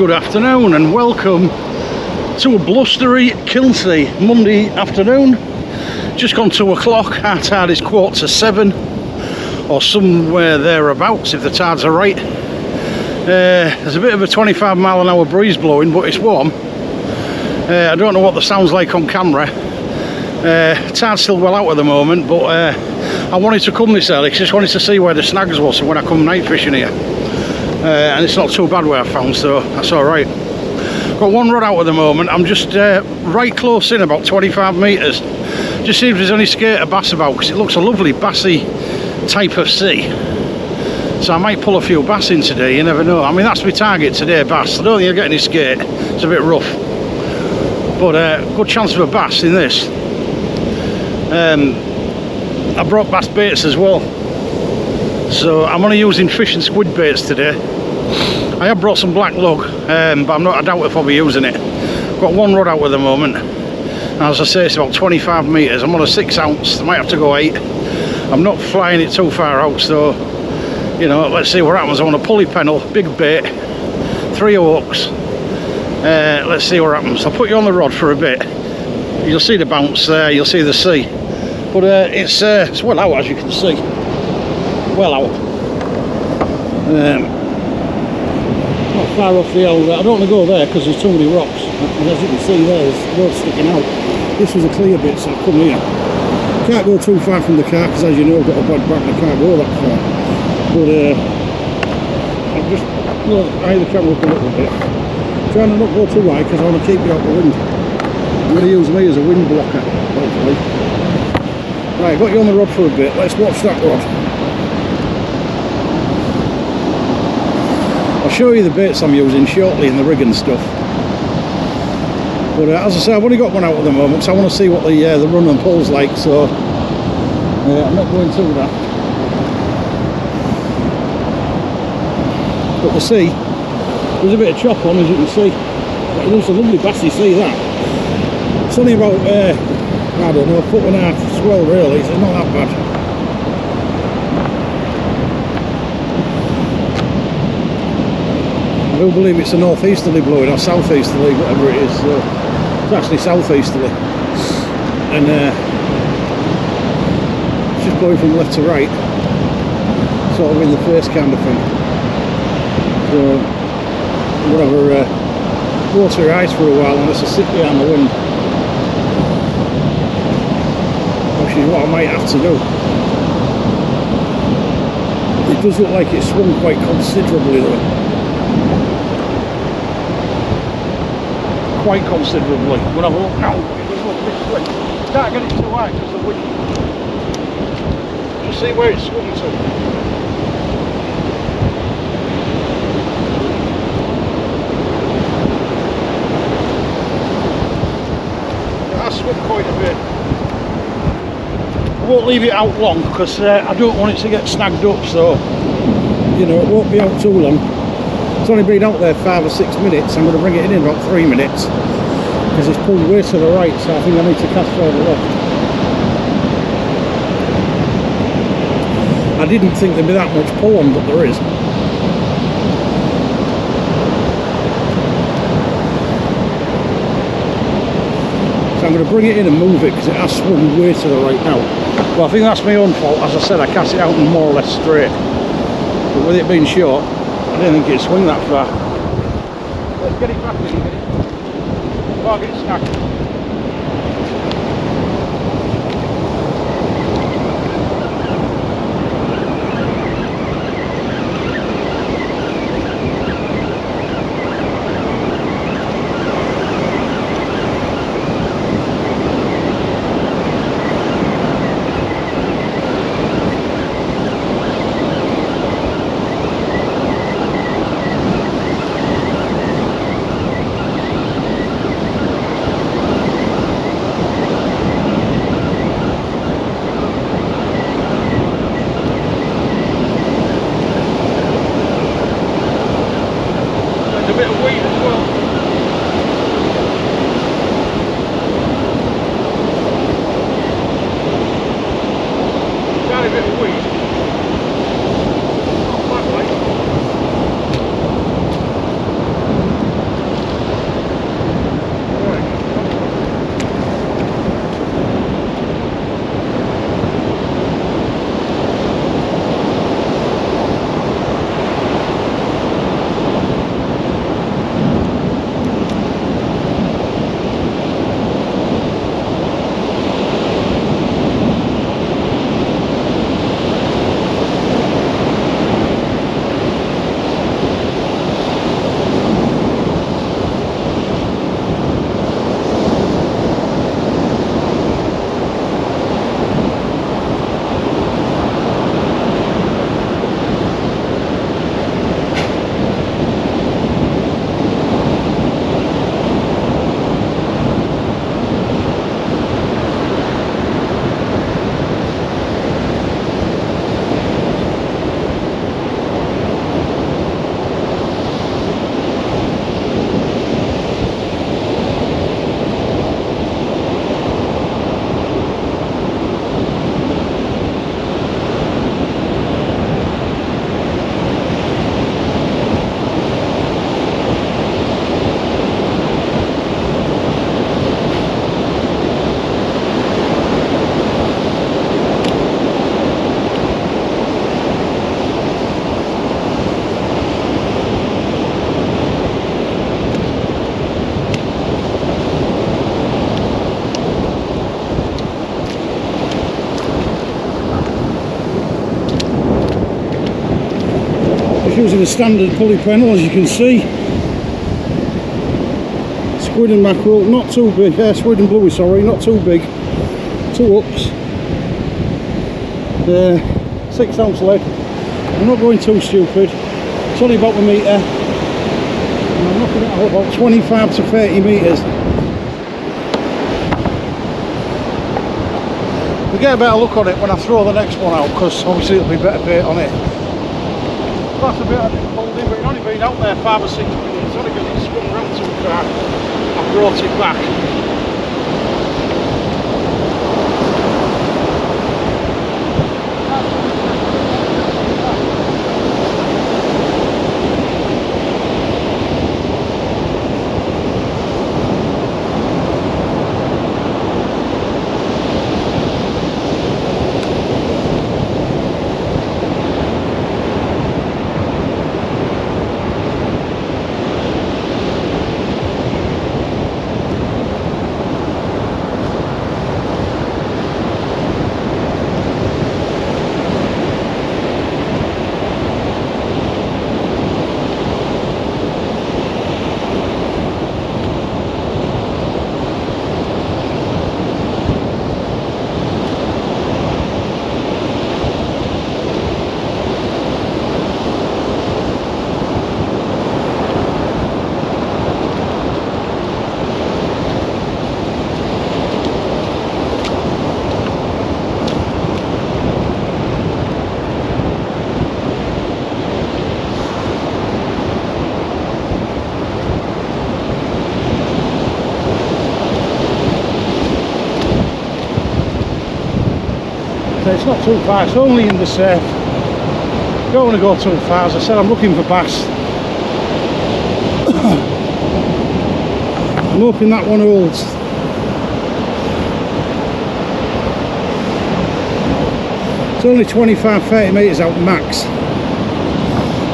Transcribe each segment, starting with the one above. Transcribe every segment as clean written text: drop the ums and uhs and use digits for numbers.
good afternoon and welcome to a blustery Kilnsea Monday afternoon. Just gone 2 o'clock, our tide is 6:45 or somewhere thereabouts if the tides are right. There's a bit of a 25-mile-an-hour breeze blowing, but it's warm. I don't know what the sound's like on camera. Tide's still well out at the moment, but I wanted to come this early because I just wanted to see where the snags was when I come night fishing here. And it's not too bad where I found, so that's alright. Got one rod out at the moment. I'm just right close in, about 25 metres. Just see if there's any skater bass about, because it looks a lovely bassy type of sea. So I might pull a few bass in today, you never know. I mean, that's my target today, bass. I don't think I'll get any skate, it's a bit rough. But good chance of a bass in this. I brought bass baits as well. So I'm only using fish and squid baits today. I have brought some black lug, but I doubt if I'll be using it. Got one rod out at the moment. And as I say, it's about 25 metres. I'm on a 6 ounce, I might have to go 8. I'm not flying it too far out, so, you know, let's see what happens. I'm on a Pully Penel, big bait, 3 hooks. Let's see what happens. I'll put you on the rod for a bit. You'll see the bounce there, you'll see the sea. But it's well out, as you can see. Well out. Not far off the old. I don't want to go there because there's too many rocks. And as you can see there, there's road sticking out. This was a clear bit, so I've come here. Can't go too far from the car because, as you know, I've got a bad back and I can't go that far. But I'll just eye the camera up a little bit. Trying to not go too high because I want to keep you out the wind. I'm going to use me as a wind blocker, hopefully. Right, got you on the rod for a bit. Let's watch that rod. I'll show you the baits I'm using shortly in the rig and stuff. But as I say, I've only got one out at the moment, so I want to see what the run and pull's like. So I'm not going to that. But the sea, there's a bit of chop on, as you can see. It looks a lovely bassy sea, that. It's only about I don't know, 1.5 swell really, so it's not that bad. I do believe it's a northeasterly blowing, or southeasterly, whatever it is. It's actually southeasterly. And it's just blowing from left to right, sort of in the face kind of thing. So, whatever, water ice for a while unless I sit behind the wind. Which is what I might have to do. It does look like it's swung quite considerably though. Quite considerably. We'll have a look now. It does look this way. Can't get it too high because of the wind. Just see where it's swung to. It has swung quite a bit. I won't leave it out long because I don't want it to get snagged up, so you know, it won't be out too long. It's only been out there 5 or 6 minutes. I'm going to bring it in about 3 minutes because it's pulled way to the right, so I think I need to cast further left. I didn't think there'd be that much pull on, but there is. So I'm going to bring it in and move it because it has swung way to the right now. Well, I think that's my own fault. As I said, I cast it out and more or less straight. But with it being short, I didn't think it'd swing that far. Let's get it back in, get it. Before I get it snagged. using a standard pulley Penel, as you can see. Squid and mackerel, not too big. Squid and bluey, sorry, not too big. 2 ups. 6 ounce lead. I'm not going too stupid. It's only about a metre. And I'm looking at about 25 to 30 metres. We get a better look on it when I throw the next one out, because obviously it'll be better bait on it. That's a bit I didn't hold in, but it's only been out there 5 or 6 minutes. It's only because it swung round too far. I brought it back. It's not too far, it's only in the surf. Don't want to go too far. As I said, I'm looking for bass. I'm hoping that one holds. It's only 25-30 metres out max.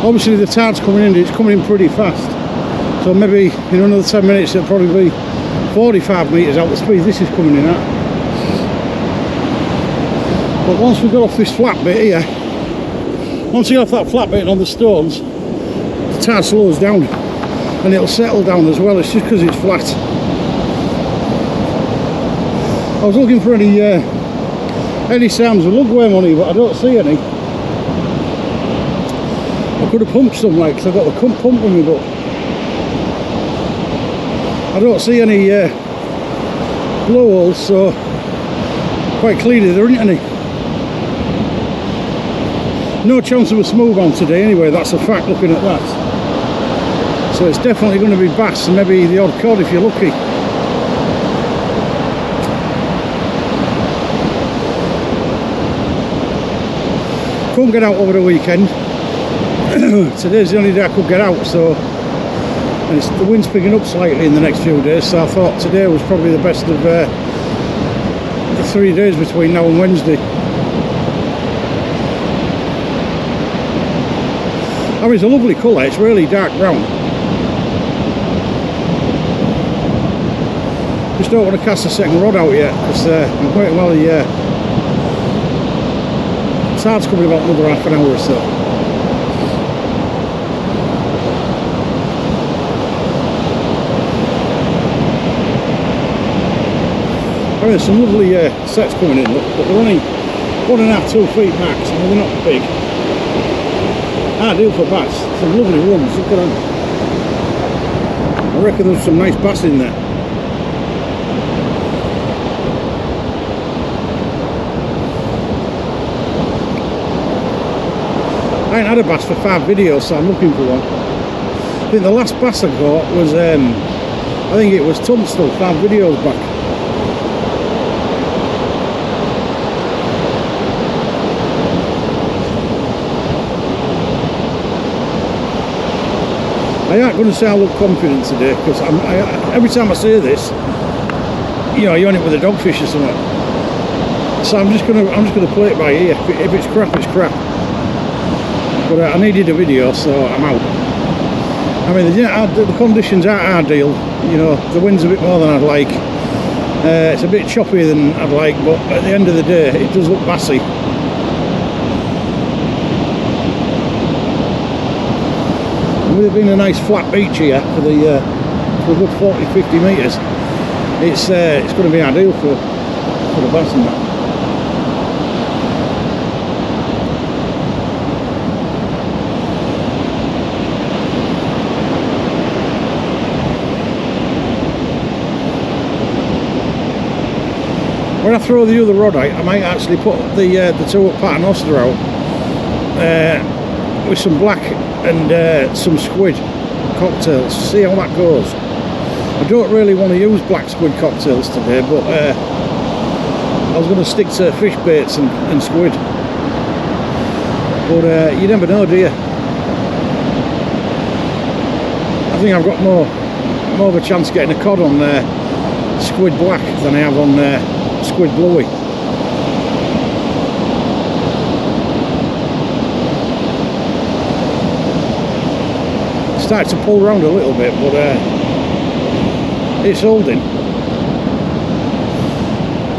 Obviously the tide's coming in, it's coming in pretty fast. So maybe in another 10 minutes it'll probably be 45 metres out the speed this is coming in at. But once we got off this flat bit here, once you get off that flat bit on the stones, the tide slows down and it'll settle down as well. It's just because it's flat. I was looking for any sounds of lugworm on here, but I don't see any. I could have pumped some, like, because I've got the pump with me, but I don't see any blowholes, so quite clearly there isn't any. No chance of a smooth on today anyway, that's a fact looking at that. So it's definitely going to be bass and maybe the odd cod if you're lucky. Couldn't get out over the weekend. Today's the only day I could get out, so and the wind's picking up slightly in the next few days, so I thought today was probably the best of the 3 days between now and Wednesday. I mean, it's a lovely colour, it's really dark brown. Just don't want to cast a second rod out yet, because I'm quite well the tide's coming about another half an hour or so. I mean, there's some lovely sets coming in, but they're only 1.5 to 2 feet max, I mean, they're not big. Ideal for bass, some lovely runs, look at them. I reckon there's some nice bass in there. I ain't had a bass for 5 videos, so I'm looking for one. I think the last bass I got was, I think it was Tunstall, 5 videos back. I ain't going to say I look confident today, because every time I say this, you know, you're on it with a dogfish or something. So I'm just going to play it by ear. If it's crap, it's crap. But I needed a video, so I'm out. I mean, the conditions aren't ideal. You know, the wind's a bit more than I'd like. It's a bit choppier than I'd like, but at the end of the day, it does look bassy. with it being a nice flat beach here for the for a good 40-50 metres, it's going to be ideal for the bass and that. When I throw the other rod out, I might actually put the two at Paternoster out with some black and some squid cocktails. See how that goes. I don't really want to use black squid cocktails today, but I was going to stick to fish baits and squid. But you never know, do you? I think I've got more of a chance getting a cod on squid black than I have on squid bluey. Started to pull round a little bit, but it's holding.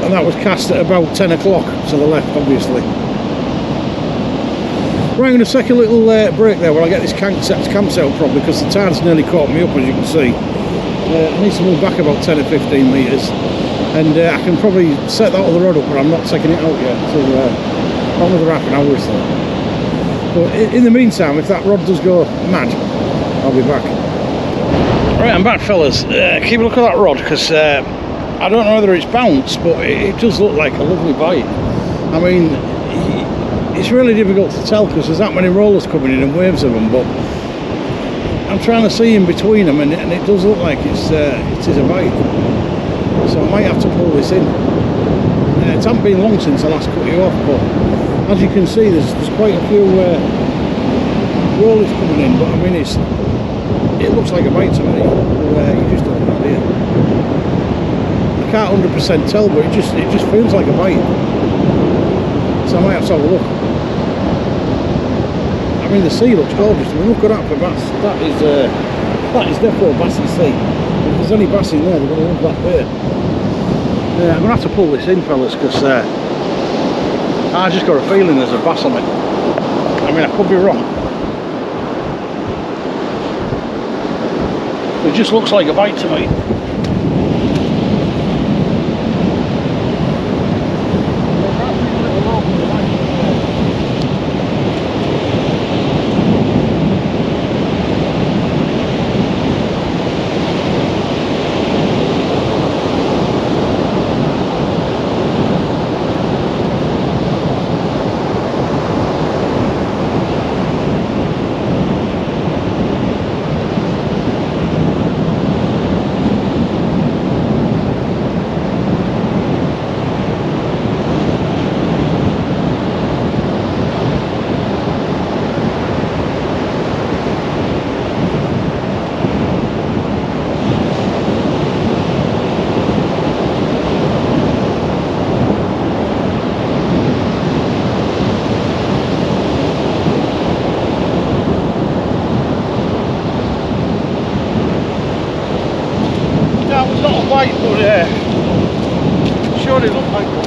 And that was cast at about 10 o'clock to the left, obviously. Right, I'm going to take a little break there while I get this cam set out properly, because the tide's nearly caught me up, as you can see. I need to move back about 10 or 15 metres, and I can probably set that other rod up, but I'm not taking it out yet until another half an hour or so. But in the meantime, if that rod does go mad, I'll be back. Right, I'm back, fellas. Keep a look at that rod, because I don't know whether it's bounced, but it does look like a lovely bite. I mean, it's really difficult to tell because there's that many rollers coming in and waves of them, but I'm trying to see in between them, and it does look like it is a bite. So I might have to pull this in. It hasn't been long since I last cut you off, but as you can see, there's quite a few rollers coming in, but I mean it looks like a bite to me. You just don't know, do you? I can't 100% tell, but it just feels like a bite. So I might have to have a look. I mean, the sea looks gorgeous. I mean, look at that for bass. That is definitely a bassy sea. If there's any bass in there, they're going to love that bait. I'm going to have to pull this in, fellas, because I just got a feeling there's a bass on it. I mean, I could be wrong. It just looks like a bite to me. Bite, but sure it looked like one.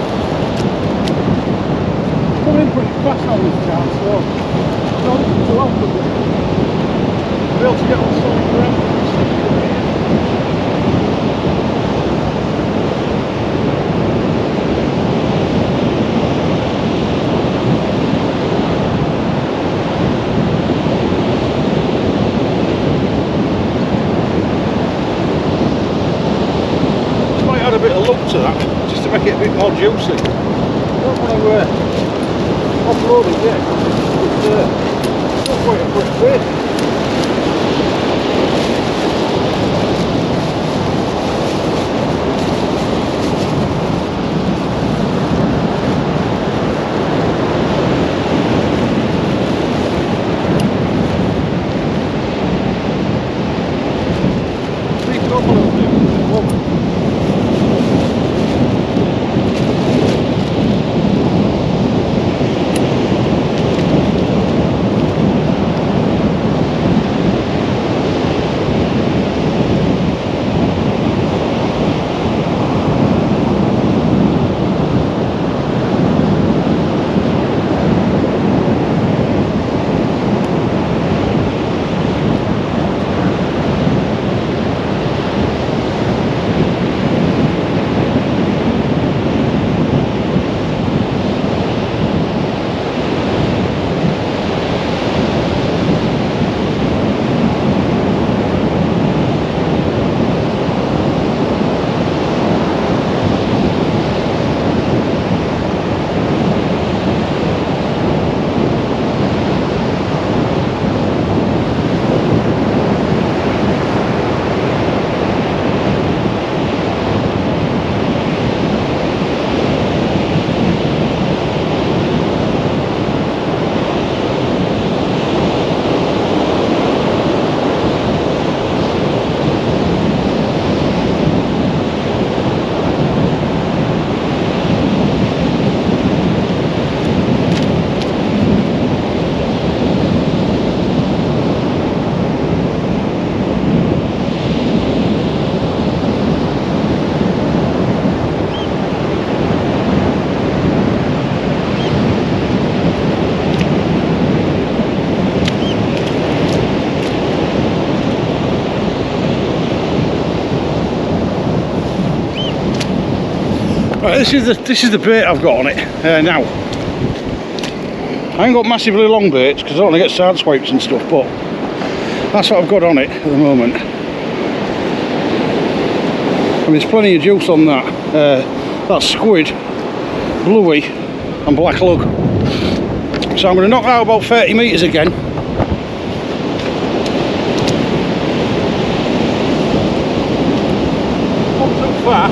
Coming in pretty fast on this chart, so I don't think it's too long to be able to get on Sonik Vader. To that, just to make it a bit more juicy. I don't want to offload it yet, it's not quite a fresh bait. Leave it up a little bit. Right, this is the bait I've got on it now. I ain't got massively long baits because I don't want to get side swipes and stuff, but that's what I've got on it at the moment. And there's plenty of juice on that. That's squid, bluey and black lug. So I'm going to knock that out about 30 metres again. Not too far.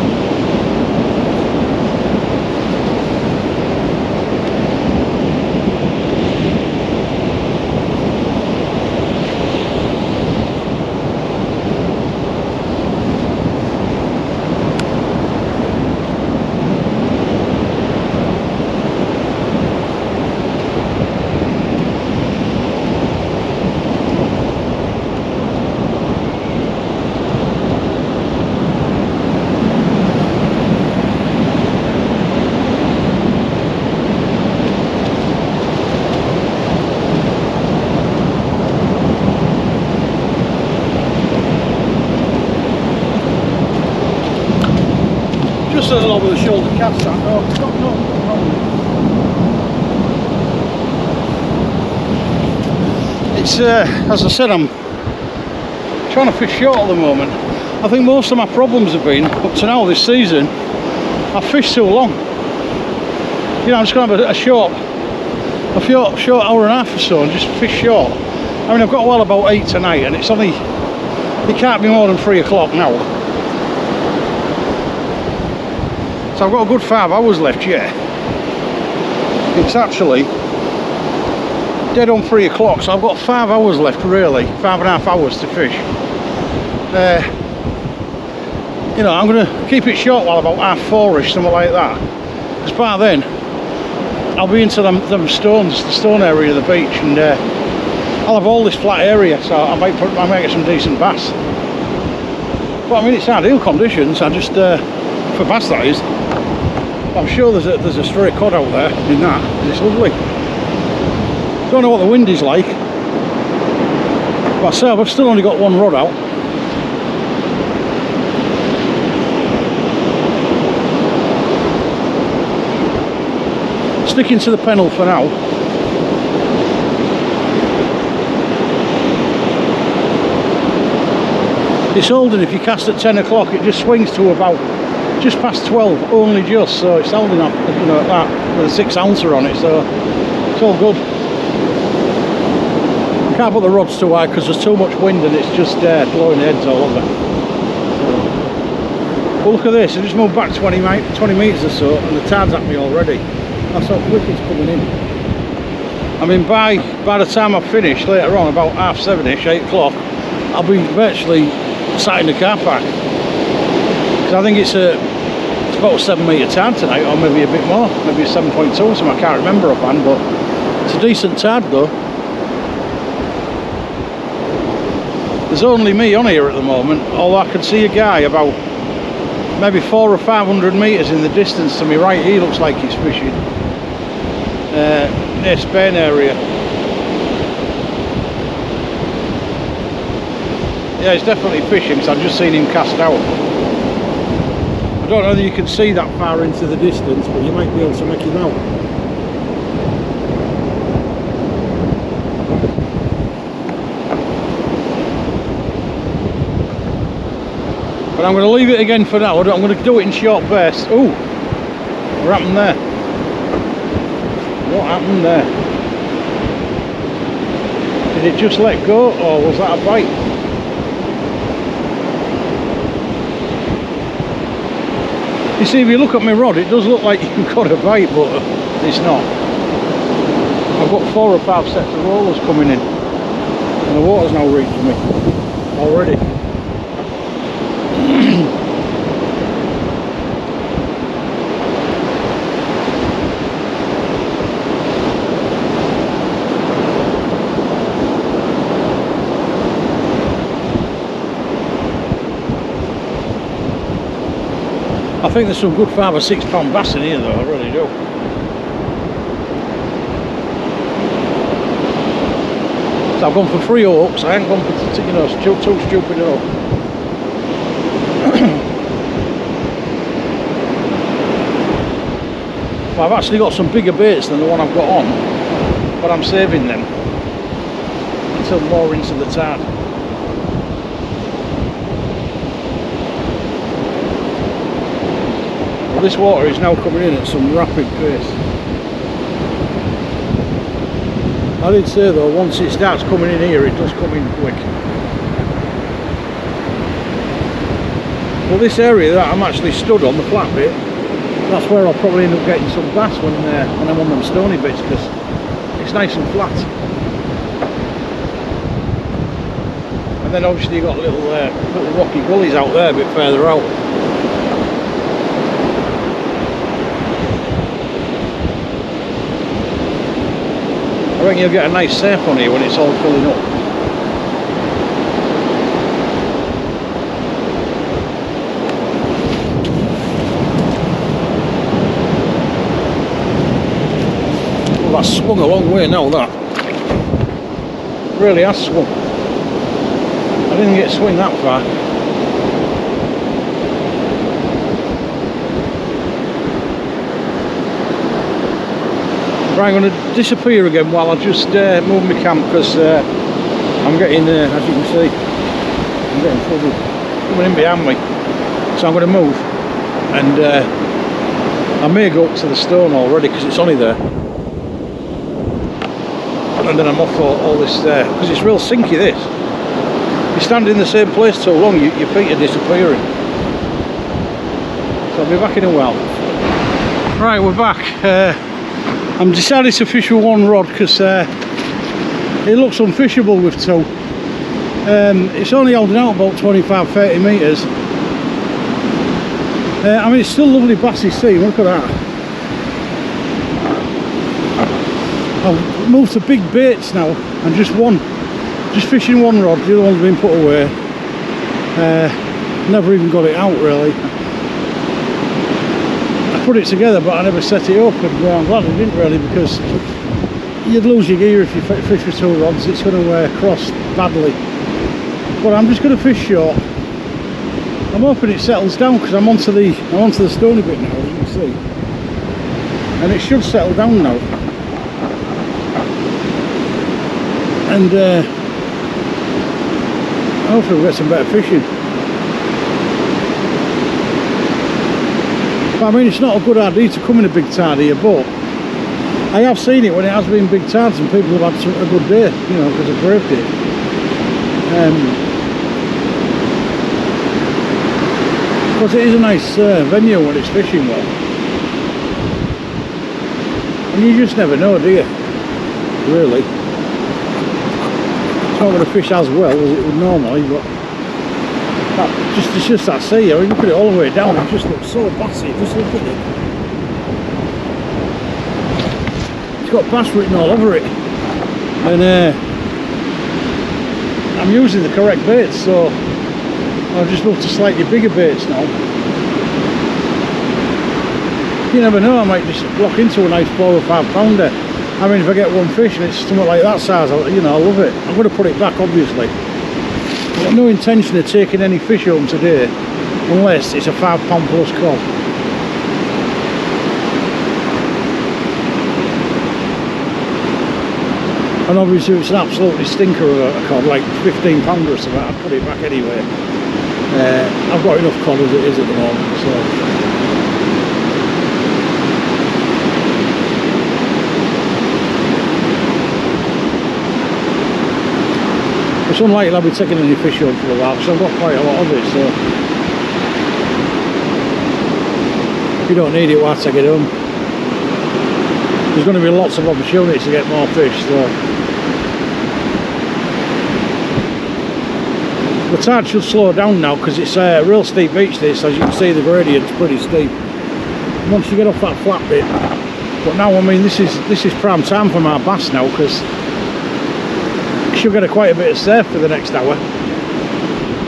Just a little over the shoulder cast that. No. It's as I said, I'm trying to fish short at the moment. I think most of my problems have been up to now this season, I've fished too long. You know, I'm just going to have a short hour and a half or so and just fish short. I mean, I've got well about 8 tonight, and it's only, it can't be more than 3 o'clock now. So I've got a good 5 hours left yet. It's actually dead on 3 o'clock, so I've got 5 hours left really, 5.5 hours to fish. You know, I'm going to keep it short while about 4:30ish, something like that. Because by then, I'll be into them stones, the stone area of the beach, and I'll have all this flat area, so I might get some decent bass. But I mean, it's ideal conditions. I just for bass, that is. I'm sure there's a stray cod out there in that. It's lovely. Don't know what the wind is like. But I say I've still only got 1 rod out. Sticking to the Penel for now. It's holding. If you cast at 10 o'clock, it just swings to about just past 12, only just, so it's holding up, you know, that with a 6 ouncer on it, so it's all good. I can't put the rods too high because there's too much wind and it's just blowing heads all over. But look at this, I just moved back 20 metres or so and the tide's at me already. That's how quick it's coming in. I mean, by the time I finish later on, about 7:30ish, 8 o'clock, I'll be virtually sat in the car park. Because I think it's about a 7 metre tide tonight, or maybe a bit more, maybe a 7.2 or something, I can't remember offhand, but it's a decent tide though. There's only me on here at the moment, although I can see a guy about maybe 400 or 500 metres in the distance to me right. He looks like he's fishing near Spain area. Yeah, he's definitely fishing because I've just seen him cast out. I don't know whether you can see that far into the distance, but you might be able to make him out. But I'm going to leave it again for now. I'm going to do it in short bursts. Ooh, what happened there? What happened there? Did it just let go, or was that a bite? You see, if you look at my rod, it does look like you've got a bite, but it's not. I've got 4 or 5 sets of rollers coming in, and the water's now reaching me already. I think there's some good 5 or 6 pound bass in here though, I really do. So I've gone for 3 hooks, I ain't gone for, you know, too stupid at all. I've actually got some bigger baits than the one I've got on, but I'm saving them until more into the tide. Well, this water is now coming in at some rapid pace. I did say though, once it starts coming in here, it does come in quick. Well, this area that I'm actually stood on, the flat bit, that's where I'll probably end up getting some bass when I'm on them stony bits, because it's nice and flat. And then obviously you've got little rocky gullies out there a bit further out. I reckon you'll get a nice surf on here when it's all filling up. Well, that's swung a long way now, that. Really has swung. I didn't get swing that far. Right, I'm going to disappear again while I just move my camp, because I'm getting, as you can see, I'm getting flooded coming in behind me. So I'm going to move, and I may go up to the stone already because it's only there. And then I'm off all this there, because it's real sinky this. You stand in the same place too long, your feet are disappearing. So I'll be back in a while. Right, we're back. I'm decided to fish with one rod because it looks unfishable with two. It's only holding out about 25-30 metres. I mean, it's still lovely bassy sea, look at that. I've moved to big baits now, and just fishing one rod, the other one's been put away. Never even got it out really. I put it together but I never set it up, and I'm glad I didn't really, because you'd lose your gear if you fish with two rods. It's going to cross badly. But I'm just going to fish short. I'm hoping it settles down because I'm onto the stony bit now, as you can see, and it should settle down now. And hopefully we'll get some better fishing. But I mean, it's not a good idea to come in a big tide here, but I have seen it when it has been big tides and people have had a good day, you know, because they've braved it. Because it is a nice venue when it's fishing well. And you just never know, do you? Really. It's not going to fish as well as it would normally, but it's just that sea. I mean, look at it all the way down, it just looks so bassy. Just look at it. It's got bass written all over it. And I'm using the correct baits, so I've just moved to slightly bigger baits now. You never know, I might just lock into a nice 4 or 5 pounder. I mean, if I get one fish and it's something like that size, you know, I love it. I'm going to put it back, obviously. I've got no intention of taking any fish home today, unless it's a 5 pound plus cod. And obviously if it's an absolutely stinker of a cod, like 15 pounder or something, I'd put it back anyway. I've got enough cod as it is at the moment, so. It's unlikely I'll be taking any fish home for a while, because I've got quite a lot of it, so if you don't need it, why take it home? There's going to be lots of opportunities to get more fish, so the tide should slow down now, because it's a real steep beach this. As you can see, the gradient's pretty steep once you get off that flat bit. But now, I mean, this is prime time for my bass now, because should get quite a bit of surf for the next hour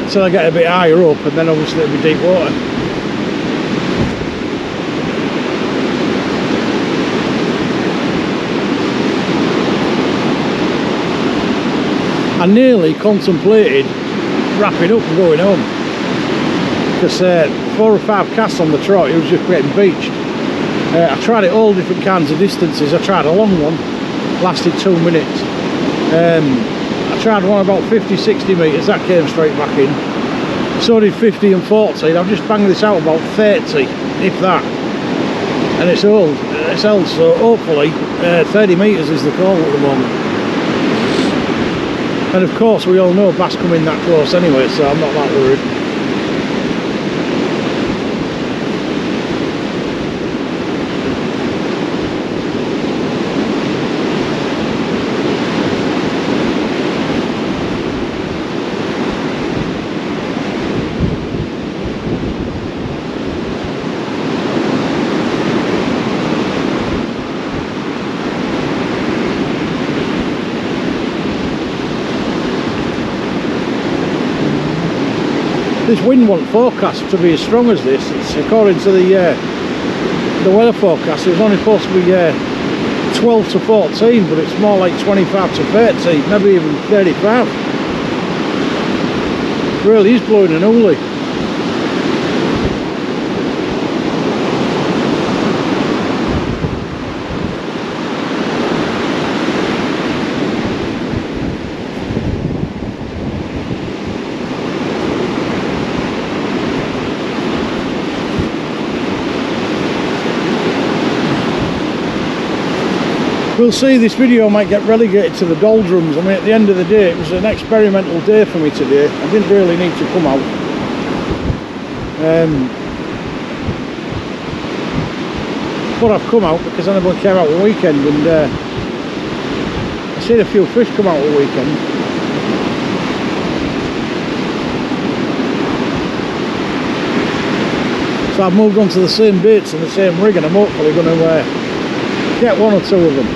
until I get a bit higher up, and then obviously it'll be deep water. I nearly contemplated wrapping up and going home, because 4 or 5 casts on the trot, it was just getting beached. I tried it all different kinds of distances. I tried a long one, lasted 2 minutes. I tried one about 50-60 metres, that came straight back in. So did 50 and 40. I've just banged this out about 30, if that. And it's held, so hopefully 30 metres is the call at the moment. And of course we all know bass come in that close anyway, so I'm not that worried. This wind wasn't forecast to be as strong as this. It's according to the weather forecast. It was only supposed to be 12 to 14, but it's more like 25 to 30, maybe even 35. Really is blowing an hoolie. We'll see, this video might get relegated to the doldrums. I mean, at the end of the day, it was an experimental day for me today. I didn't really need to come out. But I've come out because anybody came out the weekend, and I've seen a few fish come out the weekend. So I've moved on to the same baits and the same rig, and I'm hopefully going to get one or two of them.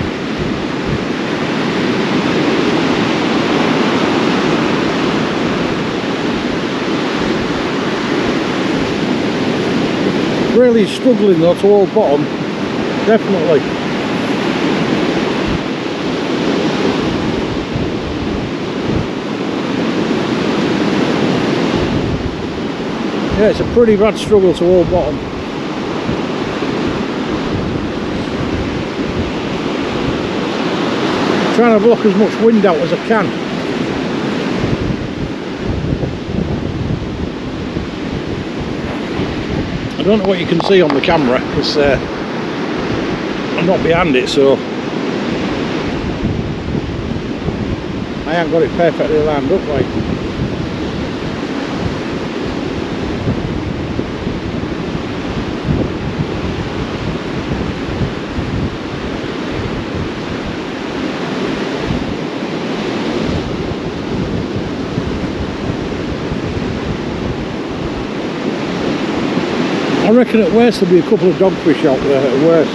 Really struggling though to hold bottom, definitely. Yeah, it's a pretty bad struggle to hold bottom. Trying to block as much wind out as I can. I don't know what you can see on the camera because I'm not behind it, so I haven't got it perfectly lined up like. I reckon at worst there'll be a couple of dogfish out there at worst.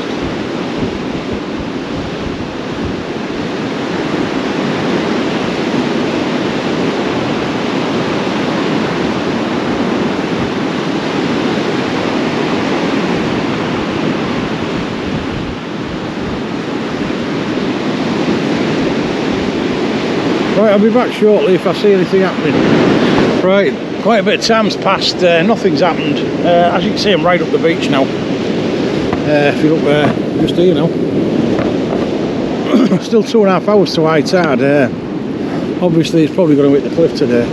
Right, I'll be back shortly if I see anything happening. Right. Quite a bit of time's passed, nothing's happened. As you can see, I'm right up the beach now. If you look there, just here now. Still 2.5 hours to high tide. Obviously, it's probably going to hit the cliff today.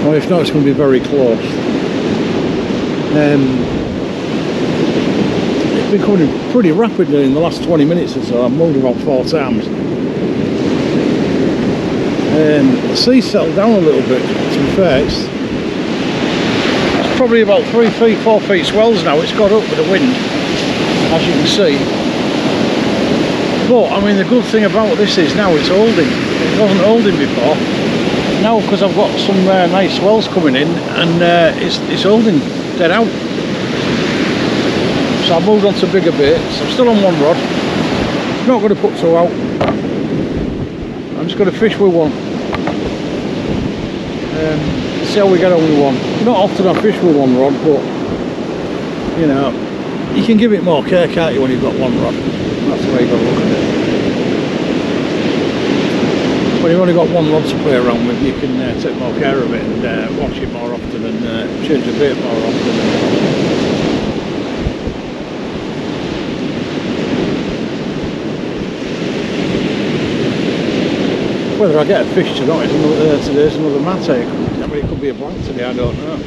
Or if not, it's going to be very close. It's been coming pretty rapidly in the last 20 minutes or so. I've moved about 4 times. The sea settled down a little bit, to be fair. It's probably about 3 feet, 4 feet swells now. It's got up with the wind, as you can see. But I mean, the good thing about this is now it's holding. It wasn't holding before. Now, because I've got some nice swells coming in, and it's holding dead out. So I've moved on to bigger baits. I'm still on one rod. Not going to put 2 out. I'm just going to fish with one. See how we get on with one. Not often I fish with one rod, but you know, you can give it more care, can't you, when you've got one rod? That's the way you've got to look at it. When you've only got one rod to play around with, you can take more care of it and watch it more often and change the bait more often. Whether I get a fish tonight today's another matter. I mean, it could be a blank today, I don't know.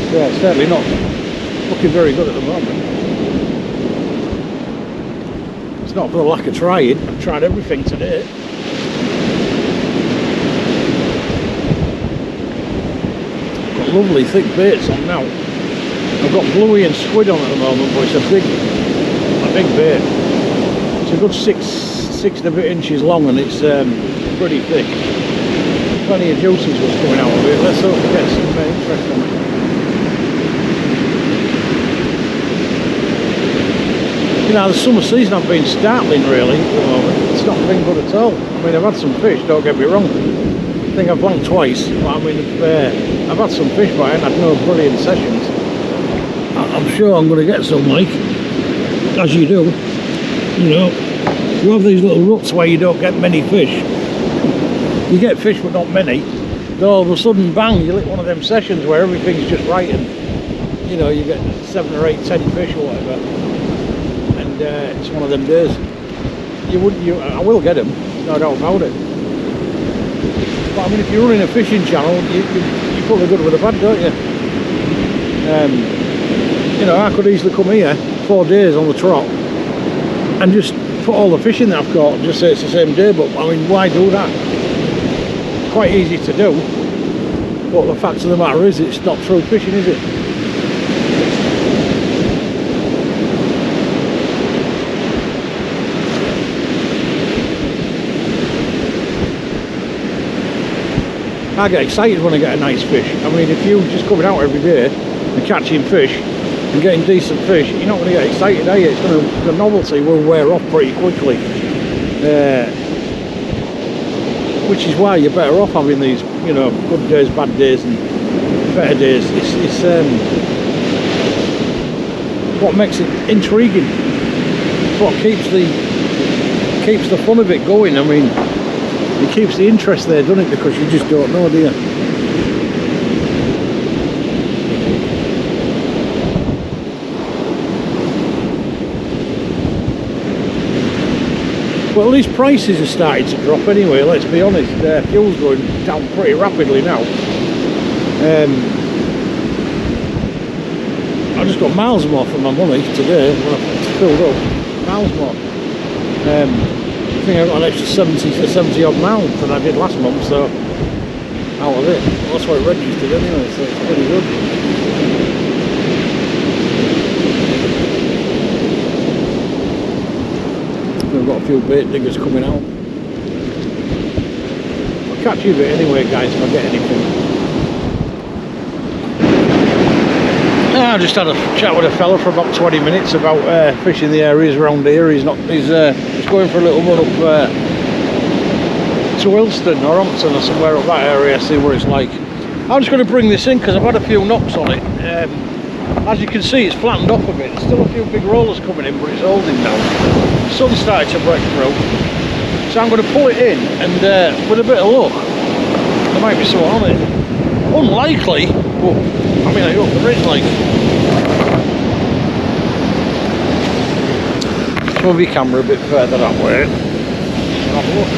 It's certainly not looking very good at the moment. It's not for the lack of trying. I've tried everything today. Got lovely thick baits on now. I've got bluey and squid on at the moment, but it's a big bait. It's a good six and a bit inches long, and it's pretty thick. Plenty of juices was coming out of it. Let's hope we get some interest on it. You know, the summer season I've been startling really at the moment. It's not been good at all. I mean, I've had some fish, don't get me wrong. I think I've blanked twice, but I mean, I've had some fish, but I ain't had no brilliant sessions. I'm sure I'm going to get some, like, as you do, you know. You have these little ruts where you don't get many fish. You get fish but not many. Then all of a sudden, bang, you lick one of them sessions where everything's just right, and you know, you get 7 or 8, 10 fish or whatever. And it's one of them days. I will get them, no doubt about it. But I mean, if you're running a fishing channel, you put the good with the bad, don't you? You know, I could easily come here 4 days on the trot and just put all the fishing that I've caught and just say it's the same day, but I mean, why do that? It's quite easy to do, but the fact of the matter is, it's not true fishing, is it? I get excited when I get a nice fish. I mean, if you're just coming out every day and catching fish and getting decent fish, you're not going to get excited, are you? The novelty will wear off pretty quickly. Which is why you're better off having these, you know, good days, bad days, and better days. It's what makes it intriguing. It's what keeps the fun of it going. I mean, it keeps the interest there, doesn't it? Because you just don't know, do you? Well, these prices are starting to drop anyway, let's be honest. Fuel's going down pretty rapidly now. I just got miles more for my money today when I filled up. Miles more. I think I got an extra 70 odd miles than I did last month, so out of it. Well, that's what it registered anyway, so it's pretty good. We've got a few bait diggers coming out. I'll catch you a bit anyway, guys, if I get anything. I just had a chat with a fella for about 20 minutes about fishing the areas around here. He's going for a little run up to Wilston or Ompton or somewhere up that area, see what it's like. I'm just going to bring this in because I've had a few knocks on it. As you can see, it's flattened off a bit. There's still a few big rollers coming in, but it's holding now. The sun's started to break through, so I'm going to pull it in, and with a bit of luck, there might be something on it. Unlikely, but I mean, I hope there is. Like, move your camera a bit further that way. Have a look.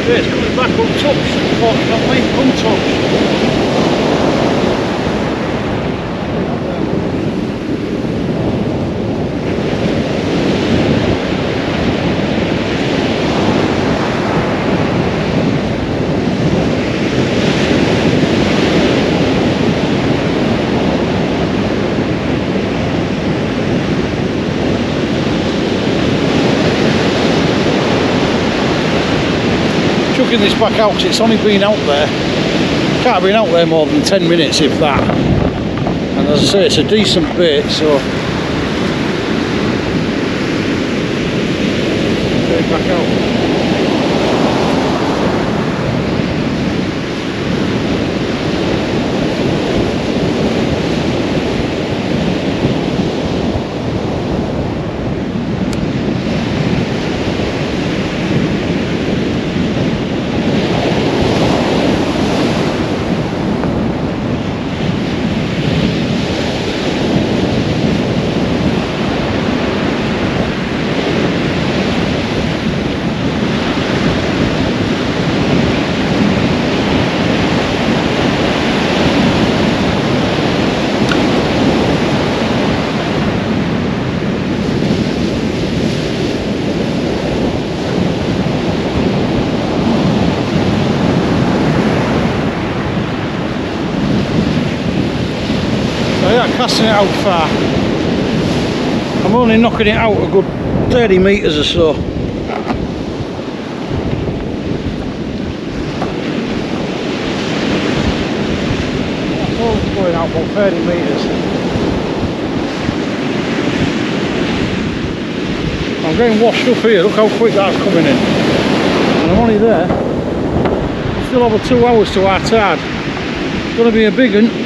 It's coming back untouched, unfortunately, untouched. pushing this back out because it's only been out there. Can't have been out there more than 10 minutes if that. And as I say, it's a decent bait, so take it back out. Casting it out far. I'm only knocking it out a good 30 metres or so. That's all it's going out, about 30 metres. I'm getting washed up here, look how quick that's coming in. And I'm only there. Still over 2 hours to our tide. It's going to be a big one.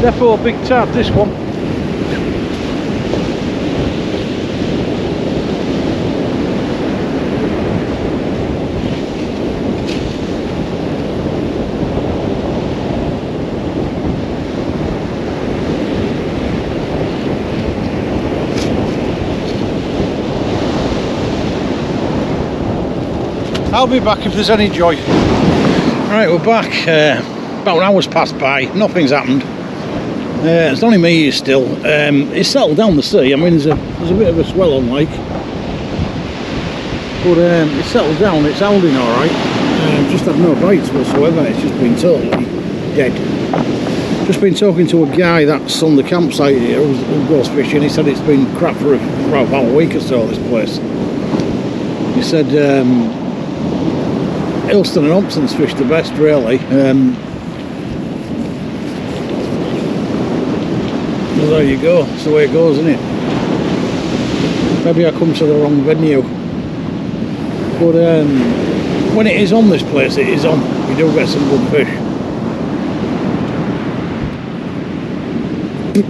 Depot big tab, this one. I'll be back if there's any joy. Right, we're back. About an hour's passed by, nothing's happened. It's only me here still. It's settled down the sea. I mean, there's a bit of a swell on lake, but it's settled down. It's holding all right. Just had no bites whatsoever. It's just been totally dead. Just been talking to a guy that's on the campsite here who goes fishing. He said it's been crap for about a week or so. This place. He said Ilston and Hobson's fish the best, really. Well, there you go, it's the way it goes, isn't it? Maybe I come to the wrong venue. But when it is on this place, it is on. We do get some good fish.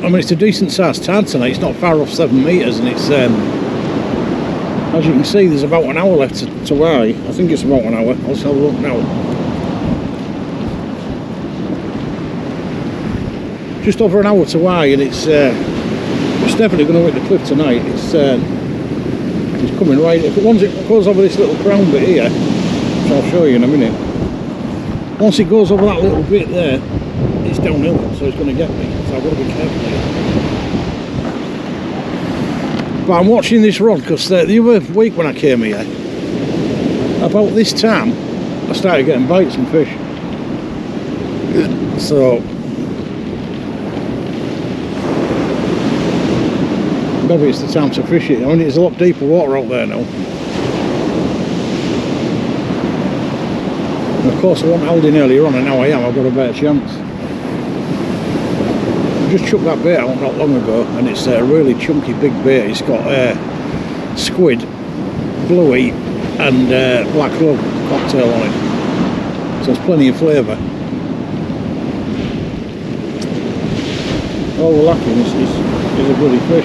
I mean, it's a decent sized tide tonight. It's not far off 7 metres, and it's as you can see, there's about an hour left to Wray. I think it's about an hour. I'll just have a look now. Just over an hour to Wray, and it's definitely going to hit the cliff tonight. It's coming right. Once it goes over this little crown bit here, which I'll show you in a minute. Once it goes over that little bit there, it's downhill, so it's going to get me. So I've got to be careful here. But I'm watching this rod because the other week when I came here, about this time, I started getting bites and fish. So maybe it's the time to fish it. I mean, there's a lot deeper water out there now. And of course I wasn't holding earlier on, and now I am. I've got a better chance. I just chucked that bait out not long ago, and it's a really chunky big bait. It's got squid, bluey and black lug cocktail on it. So there's plenty of flavour. All we're lacking is a bloody fish.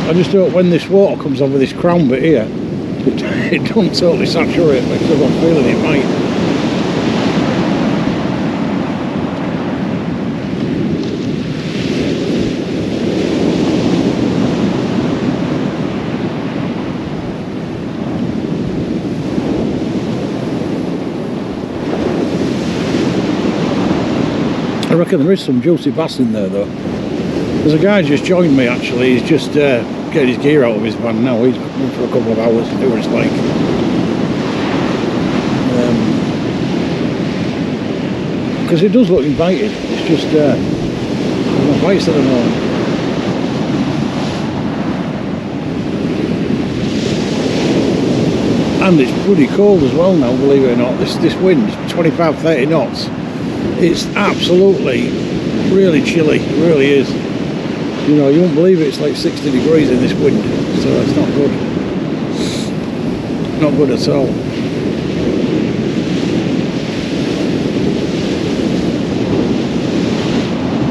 I just hope when this water comes over this crown bit here, it don't totally saturate me, because I'm feeling it might. I reckon there is some juicy bass in there though. There's a guy just joined me actually. He's just getting his gear out of his van now. He's been for a couple of hours to do what it's like. Because it does look inviting. It's just there's no bites at the moment. And it's bloody cold as well now, believe it or not. This wind, 25-30 knots. It's absolutely really chilly, it really is. You know, you won't believe it, it's like 60 degrees in this wind, so it's not good. Not good at all.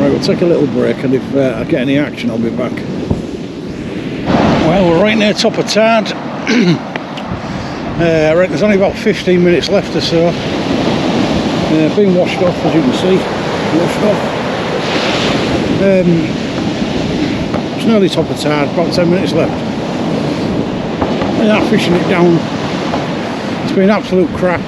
Right, we'll take a little break, and if I get any action, I'll be back. Well, we're right near top of tide. I reckon there's only about 15 minutes left or so. Being washed off, as you can see. Washed off. It's nearly top of tide, about 10 minutes left. They are fishing it down. It's been absolute crap.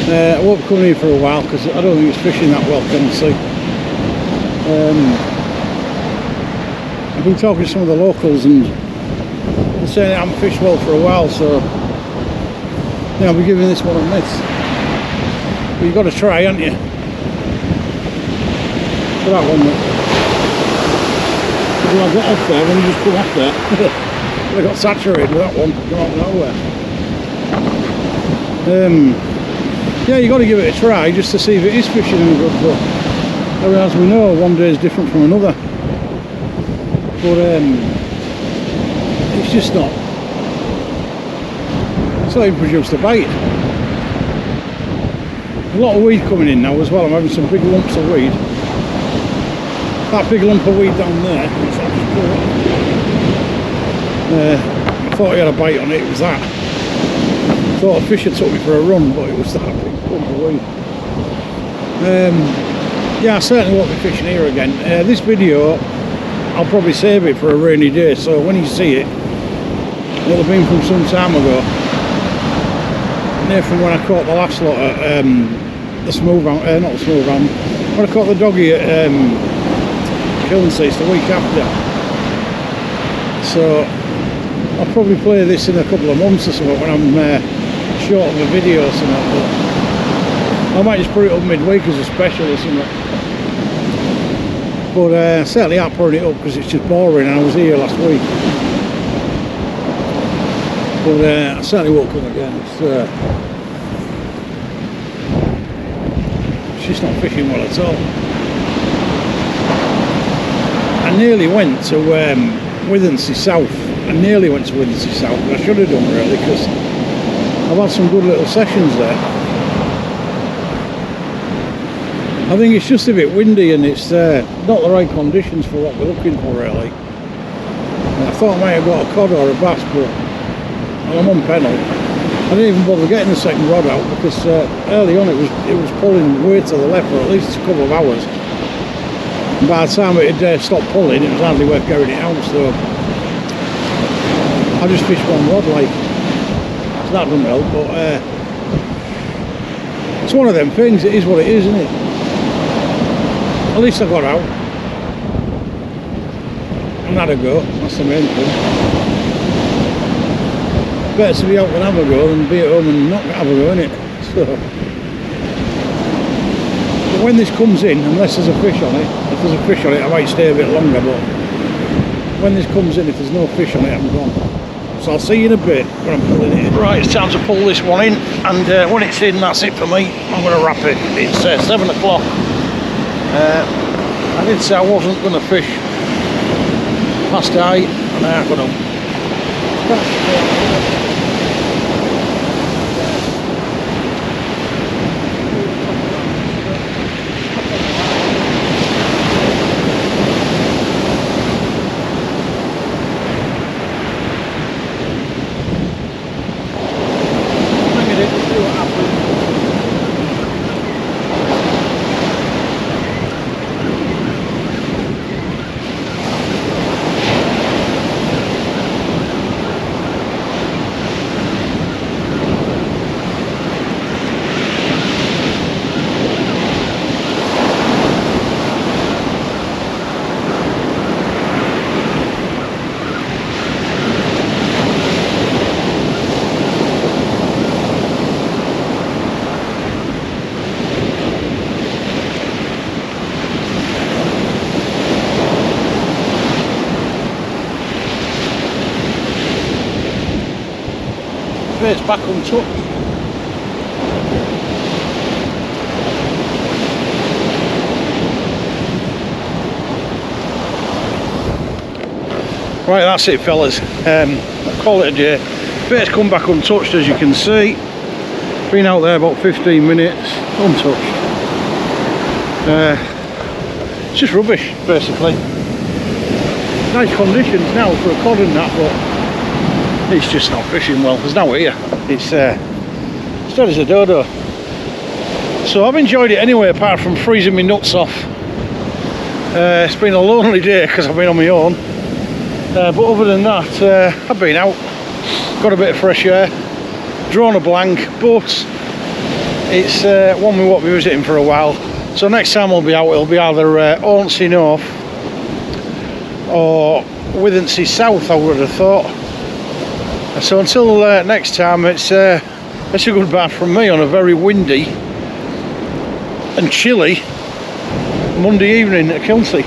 I won't be coming here for a while because I don't think it's fishing that well, Kilnsea. I've been talking to some of the locals and they're saying I haven't fished well for a while, so yeah, I'll be giving this one a miss. But you've got to try, haven't you? For that one, because I got off there when you just come off there. I got saturated with that one, come out of nowhere. Yeah, you've got to give it a try just to see if it is fishing any good, but I mean, as we know, one day is different from another. But it's just not. It's not even produced a bite. A lot of weed coming in now as well. I'm having some big lumps of weed. That big lump of weed down there, which I just I thought he had a bite on it, it was that. I thought a fish had took me for a run, but it was that big lump of weed. Yeah, I certainly won't be fishing here again. This video, I'll probably save it for a rainy day, so when you see it, it'll have been from some time ago. Near from when I caught the last lot at the smooth round, not the smooth round, when I caught the doggy at Kilnsea, it's the week after. So I'll probably play this in a couple of months or something when I'm short of a video or something, but I might just put it up midweek as a special or something. But I certainly aren't putting it up because it's just boring and I was here last week. But I certainly won't come again. It's just not fishing well at all. I nearly went to Withensea South. I nearly went to Withensea South, but I should have done really because I've had some good little sessions there. I think it's just a bit windy and it's not the right conditions for what we're looking for really. I thought I might have got a cod or a bass, but I'm on Penel. I didn't even bother getting the second rod out because early on it was pulling way to the left for at least a couple of hours. And by the time it had stopped pulling, it was hardly worth carrying it out, so I just fished one rod like. So that doesn't help, but it's one of them things, it is what it is, isn't it? At least I got out and had a go, that's the main thing. Better to be out and have a go than be at home and not have a go, innit? So, but when this comes in, unless there's a fish on it, if there's a fish on it I might stay a bit longer, but when this comes in, if there's no fish on it I'm gone. So I'll see you in a bit when I'm pulling it in. Right, it's time to pull this one in, and when it's in, that's it for me. I'm going to wrap it. It's 7 o'clock. I did say I wasn't going to fish past 8, and I ain't going to. bait's back untouched. Right, that's it fellas, call it a day. Bait's come back untouched as you can see. Been out there about 15 minutes, untouched. It's just rubbish basically. Nice conditions now for a cod and that, but it's just not fishing well. There's no here. It's dead as a dodo. So I've enjoyed it anyway, apart from freezing my nuts off. It's been a lonely day because I've been on my own. But other than that, I've been out, got a bit of fresh air, drawn a blank, but it's one we won't be visiting for a while. So next time we'll be out, it'll be either Hornsey North or Withensea South, I would have thought. So until next time, it's a goodbye from me on a very windy and chilly Monday evening at Kilnsea.